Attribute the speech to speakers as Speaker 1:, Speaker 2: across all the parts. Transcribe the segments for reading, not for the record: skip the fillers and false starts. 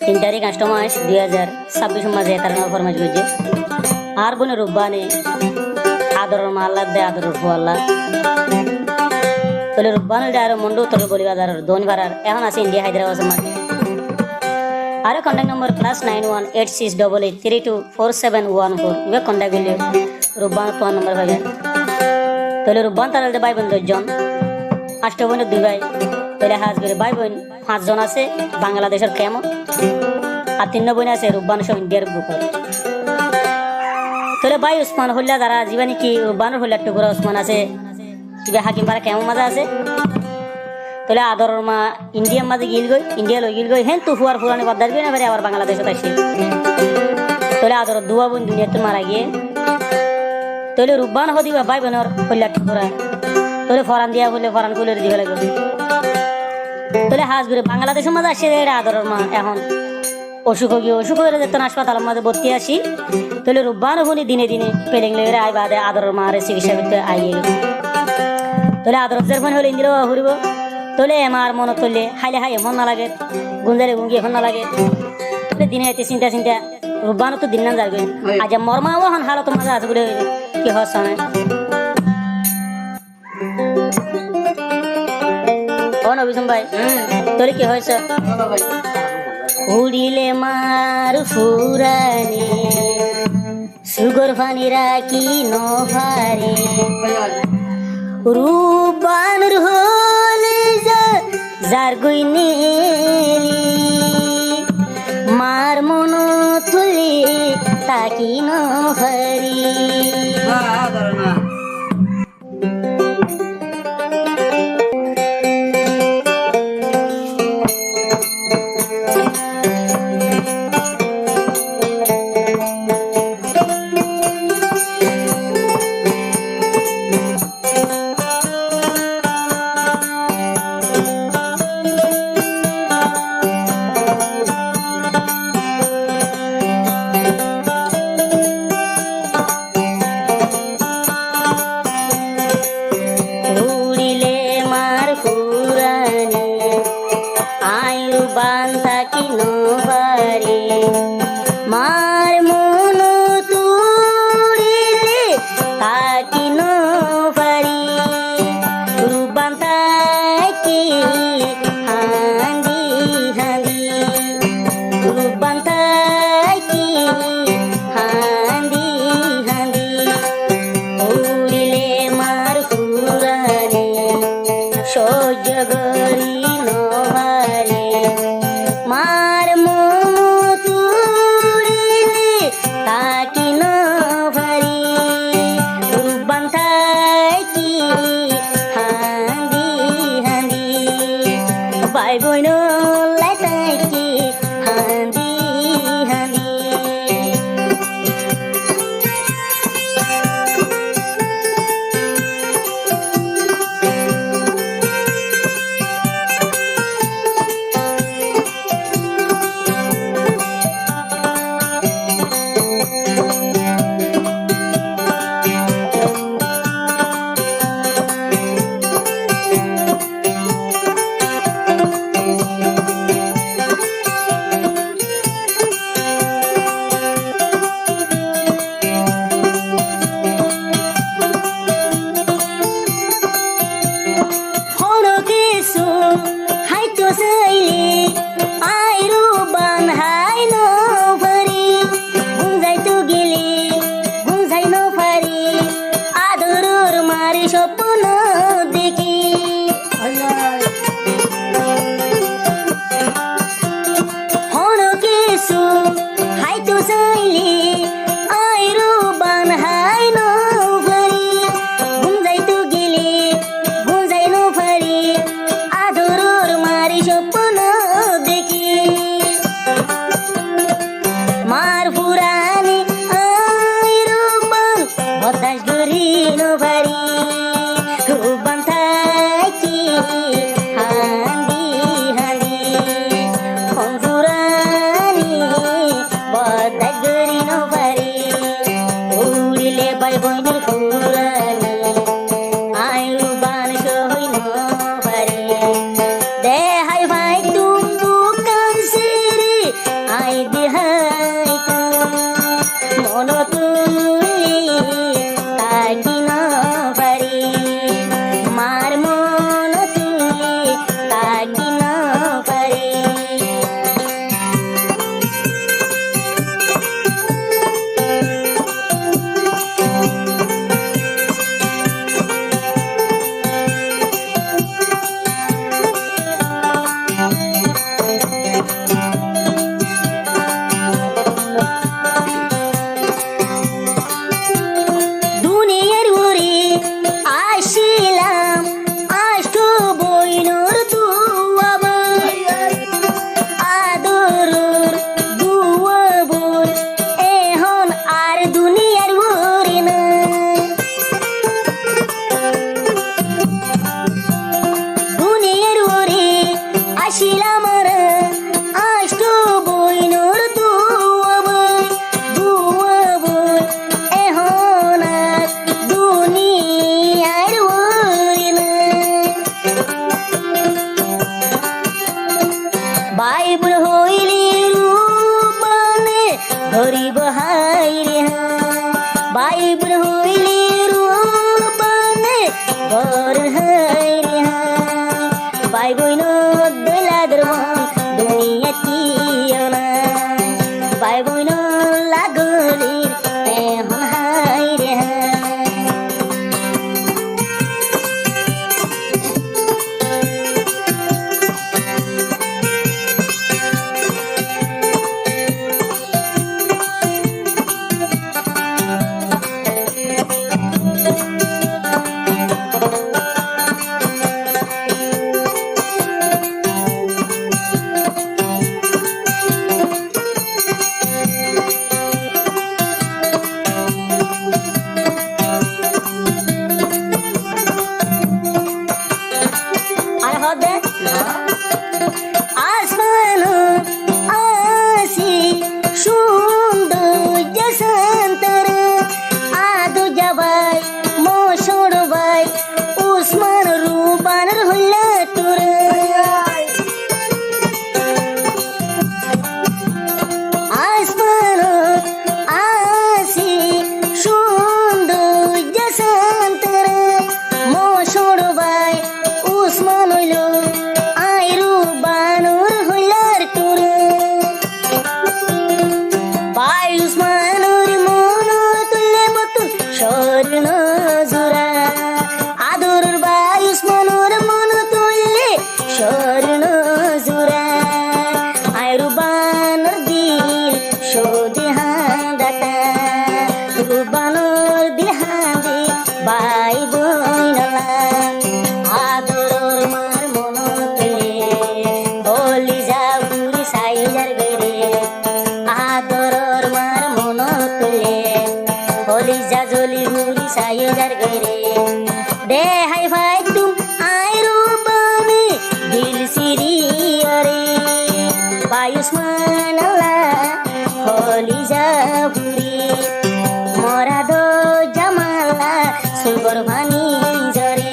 Speaker 1: 3 তারিখ 8 মাস 2026 মাঝে তার নাম ফরমাইশ করছে আর বনে রুব্বানে আদরের মাল্লা দে আদরের ফুয়াল্লা তাহলে রুব্বানের ডায়র মন্ডু তোর বলি বাজারের দোনি ভাড়ার এখন আছে ইন্ডিয়া হায়দ্রাবাদ মাঝে আর কন্ট্যাক্ট নম্বর +918688324714 ইবে কন্ট্যাক্ট করলে রুব্বান তোমার নম্বর পাবেন তাহলে রুব্বান তার ভাই বোন 10 জন 8 বোনের 2 ভাই তাহলে হাজবের ভাই বোন 5 জন আছে বাংলাদেশের কেমন আর 3 বোন আছে রুব্বান সব ইন্ডিয়ার বুকর তাহলে ভাই উসমান হল্লা যারা জীবানী কি রুব্বানের হল্লা টুকুরা উসমান আছে ইবে হাকিম পারা কেমন মজা আছে তাহলে আদরের মা ইন্ডিয়ার মাঝে ইন্ডিয়া লই গিল গই হেন তু ফুয়ার ফুরানি বাদ দিবি না পারে আবার বাংলাদেশে আসি তাহলে আদরের দুয়া বোন দুনিয়াতে মারা গিয়ে তাহলে রুব্বান হদিবা ভাই বোনের হল্লা টুকুরা তাহলে ফরান দিয়া বলে ফরান কুলে দিবে লাগবে তাহলে হাজবের বাংলাদেশের মাঝে আসে আদরের মা এখন অসুখ হয়ে যেত হাসপাতালের মাঝে ভর্তি আসি তাহলে রুব্বান হনি দিনে দিনে পেলেং লেগে আই বাদে আদরের মারে চিকিৎসা করতে আইয়ে তাহলে আদরের ফোন হলে ইন্দিরা হরিব তাহলে আমার মনে করলে হাইলে হাই এমন না লাগে গুঞ্জালে গুঙ্গি এখন না লাগে তাহলে দিনে এতে চিন্তা রুব্বানও তো দিন না যাবে আজ মরমাও এখন হালত মাঝে আছে বলে কি হচ্ছে না অভিষম ভাই তোর কি হয়েছে উড়িলে মার ফুরানে সুগর ফানি রাখি নভারে রূপান হলে যার গুইনি মার মন তুলি তাকি নভারি মার মন তুড়িলে তাকি নভারি রুবান তাকি হান্দি হান্দি রুবান তাকি হান্দি হান্দি উড়িলে মার ফুরানে সহ্য করি নভারে মার ভাই বোন লাইতাকি হান্দি হান্দি আদর ভাই বইন দৈলাদের মন দুনিয়া কি না ভাই বইন লাগলির এখন হাই রে হাই আর হবে আসমানো আসি সুন্দর জসন্তর আদু জবাই মোশর ভাই উসমান রুবানের হইলা তোর আসমানো আসি সুন্দর জসন্তর মোশর ভাই উসমান হইল আইরু বানুর হইলার তোর ভাই উসমানুর মন তুললে মতন স্বর্ণ জোড়া আদর ভাই উসমানুর মন তুললে স্বর্ণ জোড়া আইরু বানুর দিল সৌদি হাঁদাটা রুবানুর দিল হাঁদি ভাই বইনলা আদর মার মন তুলে বলি যা বুড়ি সাইজার গরে আদর মার মন তুলে বলি যা জলি বুড়ি সাইজার গরে দে হাই ভাই তুম আইরু বানে দিল সিরি আরে বায়ুষ্মান হলি যা বুড়ি মরা দো জামালা সুগর ভানি জরে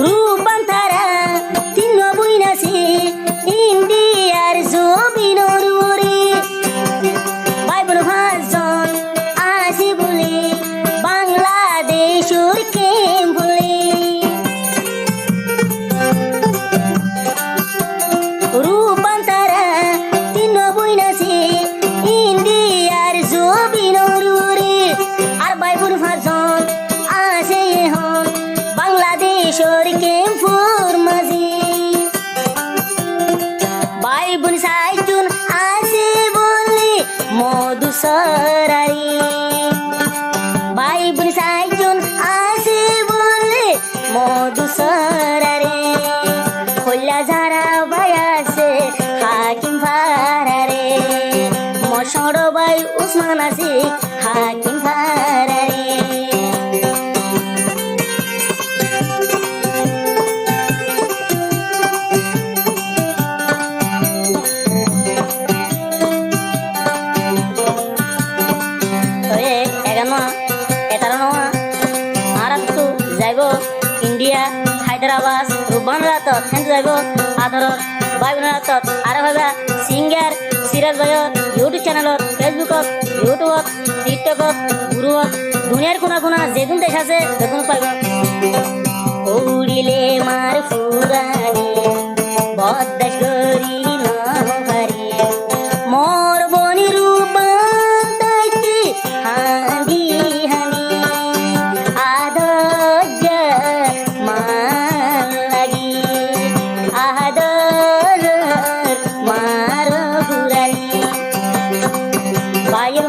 Speaker 1: রূপান তারা তিন বইনাছে ইন্ডিয়ার জমিনর ওরে ভাই বোন ভাজন আসি বলে বাংলাদেশের কেম বলে রূপান তারা তিন বইনাছে ইন্ডিয়ার জমিনর ওরে আর ভাই বোন ভাজন আসে এখন বাংলাদেশের কেমপুর মাঝি ভাই বোন সাইজুন আসে বলে মধু সরারি ভাই বোন সাইজুন আসে বলে মধু সরারে হইলা যারা ভাই আছে হাকিম ফারারে মশর ভাই উসমান আছে হাকিম ফারারে ইন্ডিয়া হায়দ্রাবাদ রুবান রাতত হেন যাইব আদরর ভাই বোন রাতত আর ভাইবা সিঙ্গার সিরাজ ভাইয়র ইউটিউব চ্যানেলত ফেসবুকত ইউটিউবত টিকটকত গুরুত দুনিয়ার কোনা কোনা যেদিন দেশ আছে সেদিন পাইব উড়িলে মার ফুরানি বদাস করি নহরি মোর বনি রূপান তাইতে হাঁদি হানি আদর মান লাগি আদর মার ফুরানি ভাইয়ের